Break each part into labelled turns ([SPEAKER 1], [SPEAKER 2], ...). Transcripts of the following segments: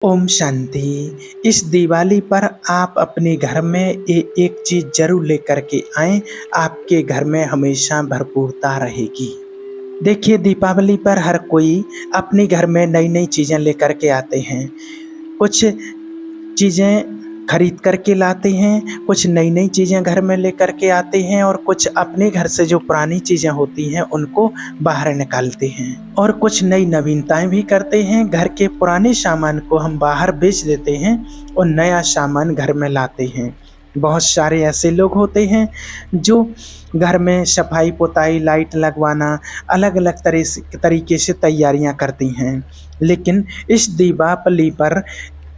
[SPEAKER 1] ओम शांति। इस दिवाली पर आप अपने घर में एक चीज़ ज़रूर लेकर के आएँ, आपके घर में हमेशा भरपूरता रहेगी। देखिए, दीपावली पर हर कोई अपने घर में नई-नई चीज़ें लेकर के आते हैं। कुछ चीज़ें खरीद कर के लाते हैं, कुछ नई-नई चीज़ें घर में लेकर के आते हैं और कुछ अपने घर से जो पुरानी चीज़ें होती हैं, उनको बाहर निकालते हैं। और कुछ नई नवीनताएँ भी करते हैं, घर के पुराने सामान को हम बाहर बेच देते हैं और नया सामान घर में लाते हैं। बहुत सारे ऐसे लोग होते हैं जो घर में सफाई-पुताई, लाइट लगवाना, अलग-अलग तरीके से तैयारियाँ करती हैं। लेकिन इस दीपावली पर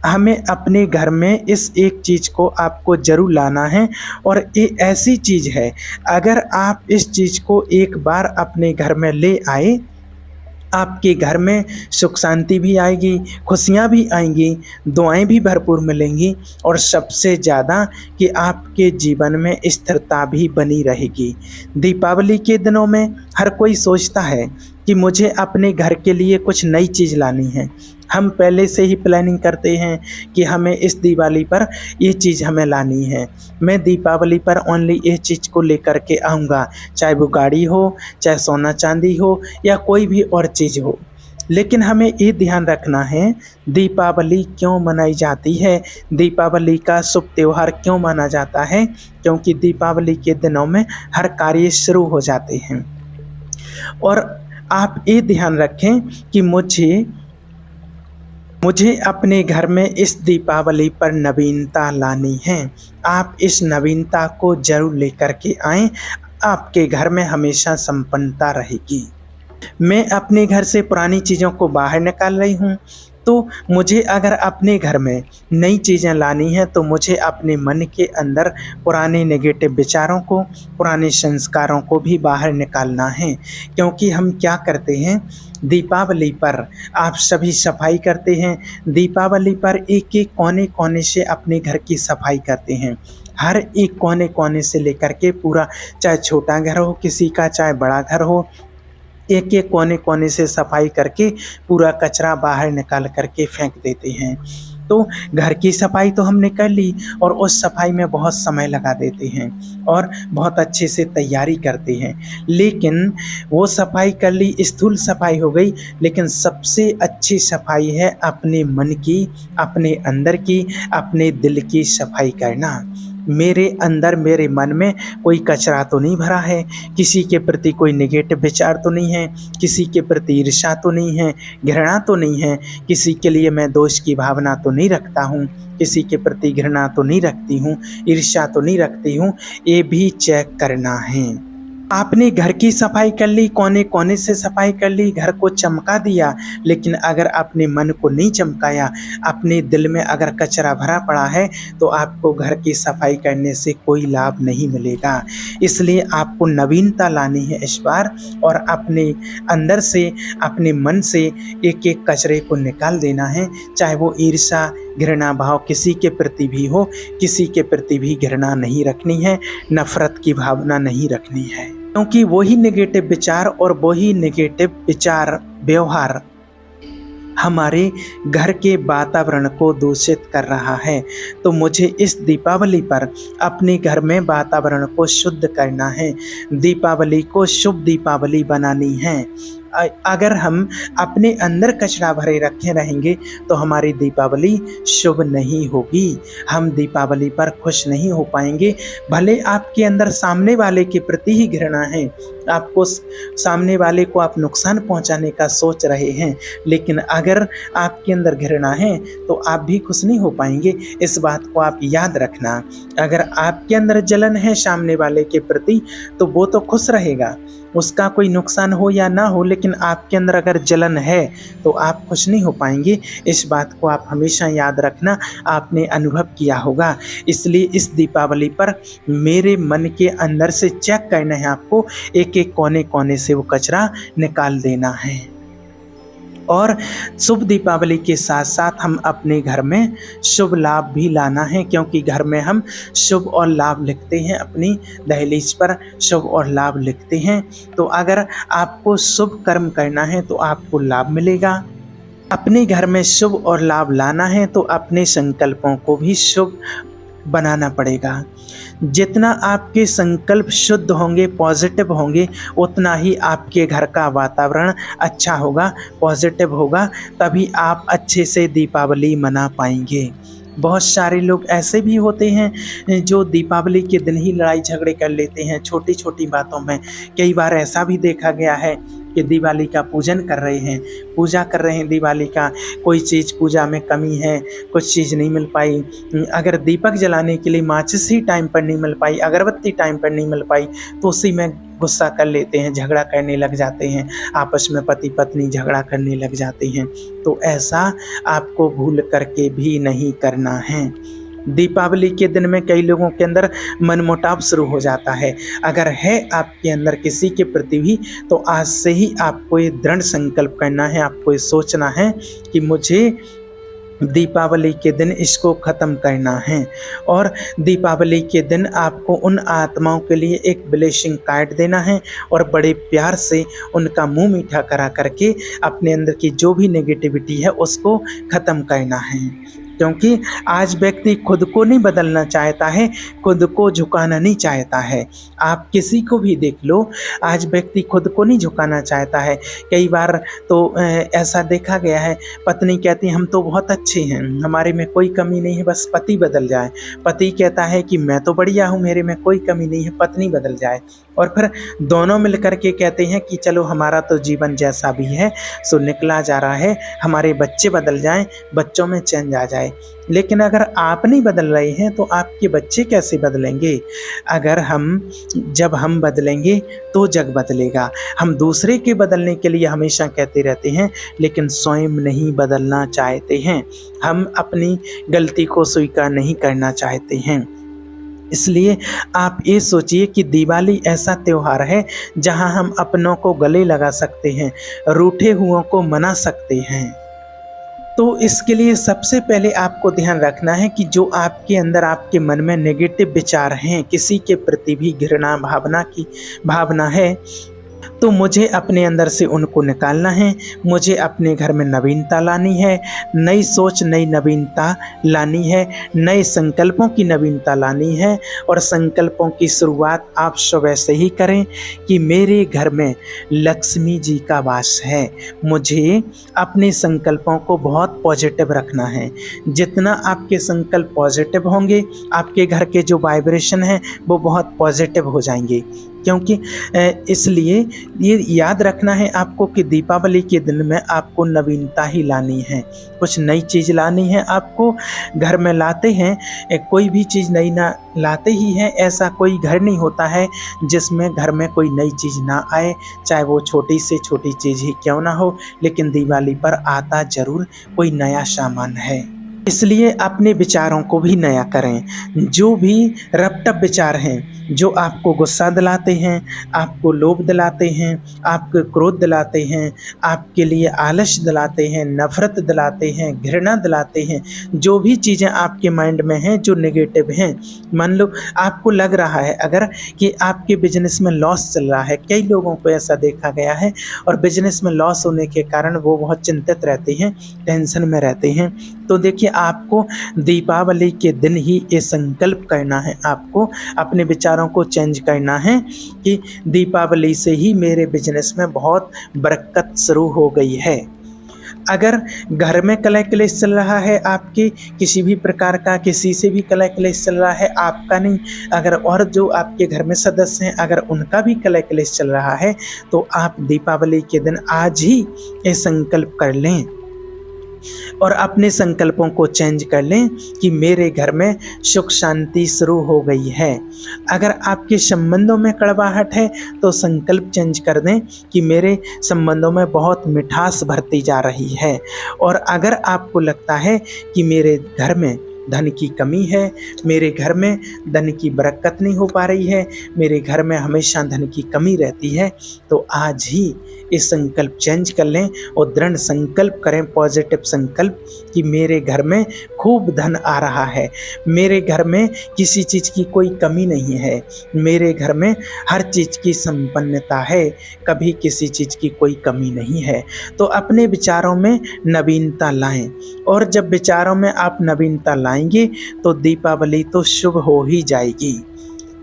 [SPEAKER 1] हमें अपने घर में इस एक चीज़ को आपको ज़रूर लाना है और ये ऐसी चीज़ है, अगर आप इस चीज़ को एक बार अपने घर में ले आए, आपके घर में सुख शांति भी आएगी, खुशियाँ भी आएँगी, दुआएँ भी भरपूर मिलेंगी और सबसे ज़्यादा कि आपके जीवन में स्थिरता भी बनी रहेगी। दीपावली के दिनों में हर कोई सोचता है कि मुझे अपने घर के लिए कुछ नई चीज़ लानी है। हम पहले से ही प्लानिंग करते हैं कि हमें इस दिवाली पर ये चीज़ हमें लानी है। मैं दीपावली पर ओनली ये चीज़ को लेकर के आऊँगा, चाहे वो गाड़ी हो, चाहे सोना-चांदी हो या कोई भी और चीज़ हो। लेकिन हमें ये ध्यान रखना है, दीपावली क्यों मनाई जाती है? दीपावली का शुभ त्योहार क्यों माना जाता है? क्योंकि दीपावली के दिनों में हर कार्य शुरू हो जाते हैं। और आप ये ध्यान रखें कि मुझे अपने घर में इस दीपावली पर नवीनता लानी है। आप इस नवीनता को ज़रूर लेकर के आएँ, आपके घर में हमेशा संपन्नता रहेगी। मैं अपने घर से पुरानी चीज़ों को बाहर निकाल रही हूँ, तो मुझे अगर अपने घर में नई चीज़ें लानी हैं, तो मुझे अपने मन के अंदर पुराने नेगेटिव विचारों को, पुराने संस्कारों को भी बाहर निकालना है। क्योंकि हम क्या करते हैं, दीपावली पर आप सभी सफाई करते हैं, दीपावली पर एक-एक कोने-कोने से अपने घर की सफाई करते हैं। हर एक कोने-कोने से लेकर के पूरा, चाहे छोटा घर हो किसी का, चाहे बड़ा घर हो, एक-एक कोने-कोने से सफाई करके पूरा कचरा बाहर निकाल कर के फेंक देते हैं। तो घर की सफाई तो हमने कर ली और उस सफाई में बहुत समय लगा देते हैं और बहुत अच्छे से तैयारी करते हैं। लेकिन वो सफाई कर ली, स्थूल सफाई हो गई, लेकिन सबसे अच्छी सफाई है अपने मन की, अपने अंदर की, अपने दिल की सफाई करना। मेरे अंदर, मेरे मन में कोई कचरा तो नहीं भरा है, किसी के प्रति कोई नेगेटिव विचार तो नहीं है, किसी के प्रति ईर्ष्या तो नहीं है, घृणा तो नहीं है, किसी के लिए मैं दोष की भावना तो नहीं रखता हूँ, किसी के प्रति घृणा तो नहीं रखती हूँ, ईर्ष्या तो नहीं रखती हूँ। ये भी चेक करना है। आपने घर की सफाई कर ली, कोने-कोने से सफाई कर ली, घर को चमका दिया, लेकिन अगर अपने मन को नहीं चमकाया, अपने दिल में अगर कचरा भरा पड़ा है, तो आपको घर की सफाई करने से कोई लाभ नहीं मिलेगा। इसलिए आपको नवीनता लानी है इस बार और अपने अंदर से, अपने मन से एक-एक कचरे को निकाल देना है। चाहे वो ईर्ष्या, घृणा भाव किसी के प्रति भी हो, किसी के प्रति भी घृणा नहीं रखनी है, नफ़रत की भावना नहीं रखनी है। क्योंकि वही नेगेटिव विचार और वही नेगेटिव विचार, व्यवहार हमारे घर के वातावरण को दूषित कर रहा है। तो मुझे इस दीपावली पर अपने घर में वातावरण को शुद्ध करना है, दीपावली को शुभ दीपावली बनानी है। अगर हम अपने अंदर कचरा भरे रखे रहेंगे, तो हमारी दीपावली शुभ नहीं होगी, हम दीपावली पर खुश नहीं हो पाएंगे। भले आपके अंदर सामने वाले के प्रति ही घृणा है, आपको सामने वाले को आप नुकसान पहुंचाने का सोच रहे हैं, लेकिन अगर आपके अंदर घृणा है तो आप भी खुश नहीं हो पाएंगे। इस बात को आप याद रखना। अगर आपके अंदर जलन है सामने वाले के प्रति, तो वो तो खुश रहेगा, उसका कोई नुकसान हो या ना हो, लेकिन आपके अंदर अगर जलन है तो आप खुश नहीं हो पाएंगे। इस बात को आप हमेशा याद रखना, आपने अनुभव किया होगा। इसलिए इस दीपावली पर मेरे मन के अंदर से चेक करना है आपको, एक-एक कोने-कोने से वो कचरा निकाल देना है। और शुभ दीपावली के साथ-साथ हम अपने घर में शुभ लाभ भी लाना है, क्योंकि घर में हम शुभ और लाभ लिखते हैं, अपनी दहलीज पर शुभ और लाभ लिखते हैं। तो अगर आपको शुभ कर्म करना है तो आपको लाभ मिलेगा, अपने घर में शुभ और लाभ लाना है तो अपने संकल्पों को भी शुभ बनाना पड़ेगा। जितना आपके संकल्प शुद्ध होंगे, पॉजिटिव होंगे, उतना ही आपके घर का वातावरण अच्छा होगा, पॉजिटिव होगा, तभी आप अच्छे से दीपावली मना पाएंगे। बहुत सारे लोग ऐसे भी होते हैं जो दीपावली के दिन ही लड़ाई झगड़े कर लेते हैं छोटी छोटी बातों में। कई बार ऐसा भी देखा गया है कि दिवाली का पूजन कर रहे हैं, पूजा कर रहे हैं दिवाली का, कोई चीज़ पूजा में कमी है, कुछ चीज़ नहीं मिल पाई, अगर दीपक जलाने के लिए माचिस ही टाइम पर नहीं मिल पाई, अगरबत्ती टाइम पर नहीं मिल पाई, तो उसी में गुस्सा कर लेते हैं, झगड़ा करने लग जाते हैं, आपस में पति पत्नी झगड़ा करने लग जाते हैं। तो ऐसा आपको भूल करके भी नहीं करना है। दीपावली के दिन में कई लोगों के अंदर मनमुटाव शुरू हो जाता है। अगर है आपके अंदर किसी के प्रति भी, तो आज से ही आपको ये दृढ़ संकल्प करना है, आपको ये सोचना है कि मुझे दीपावली के दिन इसको ख़त्म करना है। और दीपावली के दिन आपको उन आत्माओं के लिए एक ब्लेसिंग कार्ड देना है और बड़े प्यार से उनका मुंह मीठा करा करके अपने अंदर की जो भी नेगेटिविटी है उसको ख़त्म करना है। क्योंकि आज व्यक्ति खुद को नहीं बदलना चाहता है, खुद को झुकाना नहीं चाहता है। आप किसी को भी देख लो, आज व्यक्ति खुद को नहीं झुकाना चाहता है। कई बार तो ऐसा देखा गया है, पत्नी कहती है हम तो बहुत अच्छे हैं, हमारे में कोई कमी नहीं है, बस पति बदल जाए। पति कहता है कि मैं तो बढ़िया हूँ, मेरे में कोई कमी नहीं है, पत्नी बदल जाए। और फिर दोनों मिलकर के कहते हैं कि चलो हमारा तो जीवन जैसा भी है सो निकला जा रहा है, हमारे बच्चे बदल जाएं, बच्चों में चेंज आ जाए। लेकिन अगर आप नहीं बदल रहे हैं तो आपके बच्चे कैसे बदलेंगे? जब हम बदलेंगे तो जग बदलेगा। हम दूसरे के बदलने के लिए हमेशा कहते रहते हैं, लेकिन स्वयं नहीं बदलना चाहते हैं। हम अपनी गलती को स्वीकार नहीं करना चाहते हैं। इसलिए आप ये सोचिए कि दिवाली ऐसा त्यौहार है जहां हम अपनों को गले लगा सकते हैं, रूठे हुओं को मना सकते हैं। तो इसके लिए सबसे पहले आपको ध्यान रखना है कि जो आपके अंदर, आपके मन में नेगेटिव विचार हैं, किसी के प्रति भी घृणा भावना की भावना है, तो मुझे अपने अंदर से उनको निकालना है। मुझे अपने घर में नवीनता लानी है, नई सोच, नई नवीनता लानी है, नए संकल्पों की नवीनता लानी है। और संकल्पों की शुरुआत आप सुबह से ही करें कि मेरे घर में लक्ष्मी जी का वास है। मुझे अपने संकल्पों को बहुत पॉजिटिव रखना है। जितना आपके संकल्प पॉजिटिव होंगे, आपके घर के जो वाइब्रेशन हैं वो बहुत पॉजिटिव हो जाएंगे। क्योंकि इसलिए ये याद रखना है आपको कि दीपावली के दिन में आपको नवीनता ही लानी है, कुछ नई चीज़ लानी है। आपको घर में लाते हैं कोई भी चीज़ नई ना लाते ही हैं, ऐसा कोई घर नहीं होता है जिसमें घर में कोई नई चीज़ ना आए, चाहे वो छोटी से छोटी चीज़ ही क्यों ना हो, लेकिन दिवाली पर आता ज़रूर कोई नया सामान है। इसलिए अपने विचारों को भी नया करें। जो भी रपटप विचार हैं, जो आपको गुस्सा दिलाते हैं, आपको लोभ दिलाते हैं, आपको क्रोध दिलाते हैं, आपके लिए आलस दिलाते हैं, नफरत दिलाते हैं, घृणा दिलाते हैं, जो भी चीज़ें आपके माइंड में हैं जो नेगेटिव हैं, मान लो आपको लग रहा है अगर कि आपके बिजनेस में लॉस चल रहा है, कई लोगों को ऐसा देखा गया है, और बिजनेस में लॉस होने के कारण वो बहुत चिंतित रहते हैं, टेंशन में रहते हैं। तो देखिए, आपको दीपावली के दिन ही ये संकल्प करना है, आपको अपने विचारों को चेंज करना है कि दीपावली से ही मेरे बिजनेस में बहुत बरकत शुरू हो गई है। अगर घर में कलह क्लेश चल रहा है, आपके किसी भी प्रकार का किसी से भी कलह क्लेश चल रहा है, आपका नहीं, अगर और जो आपके घर में सदस्य हैं अगर उनका भी कलह क्लेश चल रहा है, तो आप दीपावली के दिन आज ही ये संकल्प कर लें और अपने संकल्पों को चेंज कर लें कि मेरे घर में सुख शांति शुरू हो गई है। अगर आपके संबंधों में कड़वाहट है तो संकल्प चेंज कर दें कि मेरे संबंधों में बहुत मिठास भरती जा रही है। और अगर आपको लगता है कि मेरे घर में धन की कमी है, मेरे घर में धन की बरकत नहीं हो पा रही है, मेरे घर में हमेशा धन की कमी रहती है, तो आज ही ये संकल्प चेंज कर लें और दृढ़ संकल्प करें, पॉजिटिव संकल्प कि मेरे घर में खूब धन आ रहा है, मेरे घर में किसी चीज़ की कोई कमी नहीं है, मेरे घर में हर चीज़ की संपन्नता है, कभी किसी चीज़ की कोई कमी नहीं है। तो अपने विचारों में नवीनता लाएं, और जब विचारों में आप नवीनता लाएंगे तो दीपावली तो शुभ हो ही जाएगी।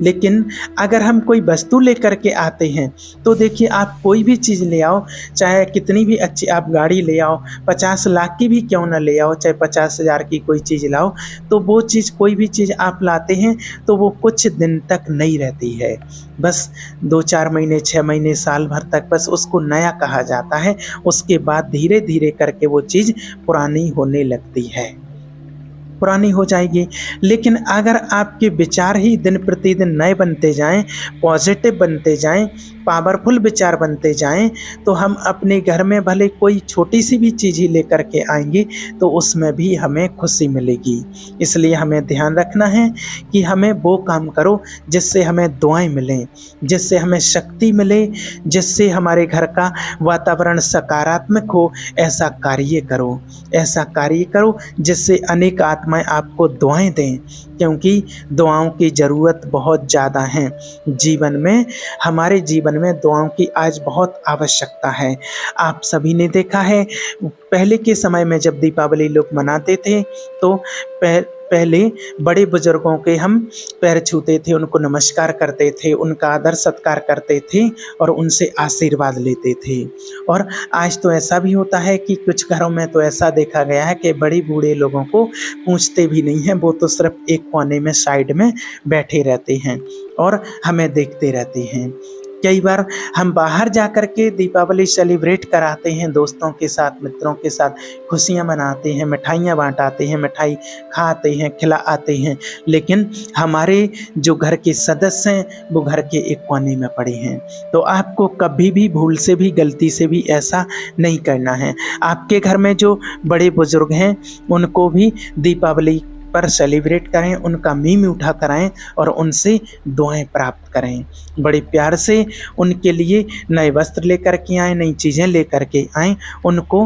[SPEAKER 1] लेकिन अगर हम कोई वस्तु लेकर के आते हैं तो देखिए, आप कोई भी चीज़ ले आओ, चाहे कितनी भी अच्छी आप गाड़ी ले आओ, 50 लाख की भी क्यों ना ले आओ, चाहे 50,000 की कोई चीज़ लाओ, तो वो चीज़, कोई भी चीज़ आप लाते हैं तो वो कुछ दिन तक नहीं रहती है, बस 2-4 महीने, 6 महीने, साल भर तक बस उसको नया कहा जाता है। उसके बाद धीरे धीरे करके वो चीज़ पुरानी होने लगती है, पुरानी हो जाएगी। लेकिन अगर आपके विचार ही दिन प्रतिदिन नए बनते जाएं, पॉजिटिव बनते जाएं, पावरफुल विचार बनते जाएं, तो हम अपने घर में भले कोई छोटी सी भी चीज़ ही लेकर के आएंगे तो उसमें भी हमें खुशी मिलेगी। इसलिए हमें ध्यान रखना है कि हमें वो काम करो जिससे हमें दुआएं मिलें, जिससे हमें शक्ति मिले, जिससे हमारे घर का वातावरण सकारात्मक हो। ऐसा कार्य करो, ऐसा कार्य करो जिससे अनेक आत्माएं आपको दुआएं दें, क्योंकि दुआओं की ज़रूरत बहुत ज़्यादा है जीवन में। हमारे जीवन में दुआओं की आज बहुत आवश्यकता है। आप सभी ने देखा है, पहले के समय में जब दीपावली लोग मनाते थे तो पहले बड़े बुजुर्गों के हम पैर छूते थे, उनको नमस्कार करते थे, उनका आदर सत्कार करते थे और उनसे आशीर्वाद लेते थे। और आज तो ऐसा भी होता है कि कुछ घरों में तो ऐसा देखा गया है कि बड़े बूढ़े लोगों को पूछते भी नहीं हैं, वो तो सिर्फ एक कोने में साइड में बैठे रहते हैं और हमें देखते रहते हैं। कई बार हम बाहर जा कर के दीपावली सेलिब्रेट कराते हैं, दोस्तों के साथ, मित्रों के साथ खुशियां मनाते हैं, मिठाइयाँ बांटाते हैं, मिठाई खाते हैं, खिलाते हैं, लेकिन हमारे जो घर के सदस्य हैं वो घर के एक कोने में पड़े हैं। तो आपको कभी भी भूल से भी, गलती से भी ऐसा नहीं करना है। आपके घर में जो बड़े बुजुर्ग हैं उनको भी दीपावली पर सेलिब्रेट करें, उनका मीम उठा कराएं और उनसे दुआएं प्राप्त करें। बड़े प्यार से उनके लिए नए वस्त्र लेकर के आएँ, नई चीज़ें लेकर के आएँ, उनको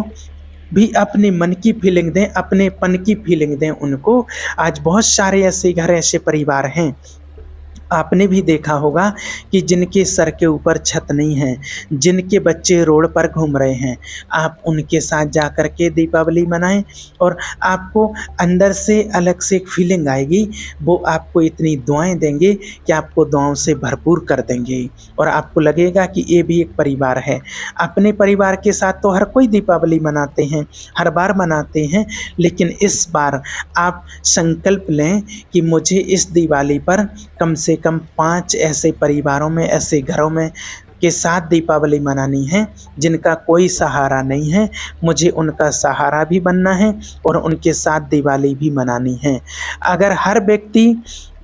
[SPEAKER 1] भी अपने मन की फीलिंग दें, अपनेपन की फीलिंग दें उनको। आज बहुत सारे ऐसे घर, ऐसे परिवार हैं, आपने भी देखा होगा कि जिनके सर के ऊपर छत नहीं है, जिनके बच्चे रोड पर घूम रहे हैं, आप उनके साथ जा कर के दीपावली मनाएं और आपको अंदर से अलग से एक फीलिंग आएगी। वो आपको इतनी दुआएं देंगे कि आपको दुआओं से भरपूर कर देंगे और आपको लगेगा कि ये भी एक परिवार है। अपने परिवार के साथ तो हर कोई दीपावली मनाते हैं, हर बार मनाते हैं, लेकिन इस बार आप संकल्प लें कि मुझे इस दिवाली पर कम से कम 5 ऐसे परिवारों में, ऐसे घरों में के साथ दीपावली मनानी है जिनका कोई सहारा नहीं है। मुझे उनका सहारा भी बनना है और उनके साथ दिवाली भी मनानी है। अगर हर व्यक्ति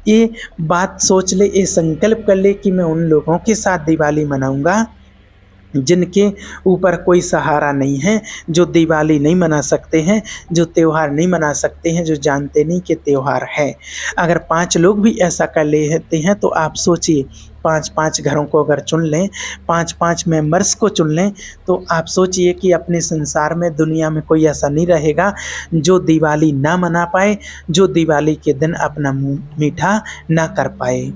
[SPEAKER 1] ये बात सोच ले, ये संकल्प कर ले कि मैं उन लोगों के साथ दिवाली मनाऊंगा जिनके ऊपर कोई सहारा नहीं है, जो दिवाली नहीं मना सकते हैं, जो त्यौहार नहीं मना सकते हैं, जो जानते नहीं कि त्यौहार है। अगर 5 लोग भी ऐसा कर लेते हैं तो आप सोचिए, 5-5 घरों को अगर चुन लें, 5-5 मेंबर्स को चुन लें, तो आप सोचिए कि अपने संसार में, दुनिया में कोई ऐसा नहीं रहेगा जो दिवाली ना मना पाए, जो दिवाली के दिन अपना मुँह मीठा ना कर पाए।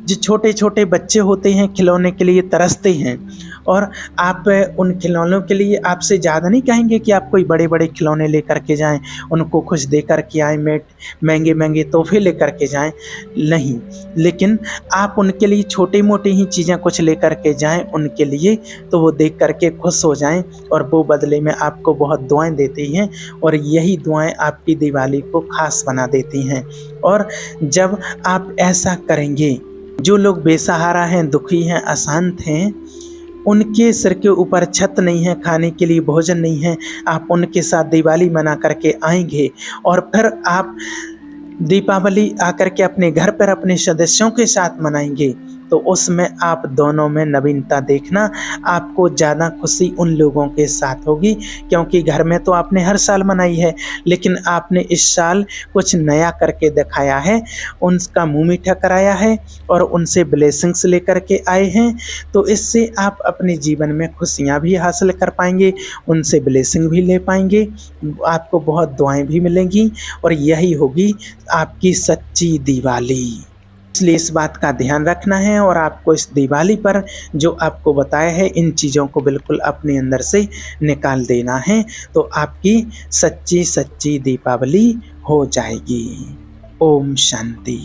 [SPEAKER 1] जो छोटे छोटे बच्चे होते हैं खिलौने के लिए तरसते हैं, और आप उन खिलौनों के लिए आपसे ज़्यादा नहीं कहेंगे कि आप कोई बड़े बड़े खिलौने लेकर के जाएं, उनको खुश दे कर के आएँ, महंगे महंगे तोहफे लेकर के जाएं, नहीं। लेकिन आप उनके लिए छोटे मोटे ही चीज़ें कुछ लेकर के जाएं उनके लिए, तो वो देख कर के खुश हो जाएं और वो बदले में आपको बहुत दुआएं देती हैं, और यही दुआएं आपकी दिवाली को खास बना देती हैं। और जब आप ऐसा करेंगे, जो लोग बेसहारा हैं, दुखी हैं, अशांत हैं, उनके सिर के ऊपर छत नहीं है, खाने के लिए भोजन नहीं है, आप उनके साथ दिवाली मना करके आएंगे और फिर आप दीपावली आकर के अपने घर पर अपने सदस्यों के साथ मनाएंगे, तो उसमें आप दोनों में नवीनता देखना। आपको ज़्यादा खुशी उन लोगों के साथ होगी, क्योंकि घर में तो आपने हर साल मनाई है, लेकिन आपने इस साल कुछ नया करके दिखाया है, उनका मुँह मीठा कराया है और उनसे ब्लेसिंग्स लेकर के आए हैं। तो इससे आप अपने जीवन में खुशियाँ भी हासिल कर पाएंगे, उनसे ब्लेसिंग भी ले पाएंगे, आपको बहुत दुआएं भी मिलेंगी और यही होगी आपकी सच्ची दिवाली। इसलिए इस बात का ध्यान रखना है और आपको इस दिवाली पर जो आपको बताया है इन चीज़ों को बिल्कुल अपने अंदर से निकाल देना है, तो आपकी सच्ची सच्ची दीपावली हो जाएगी। ओम शांति।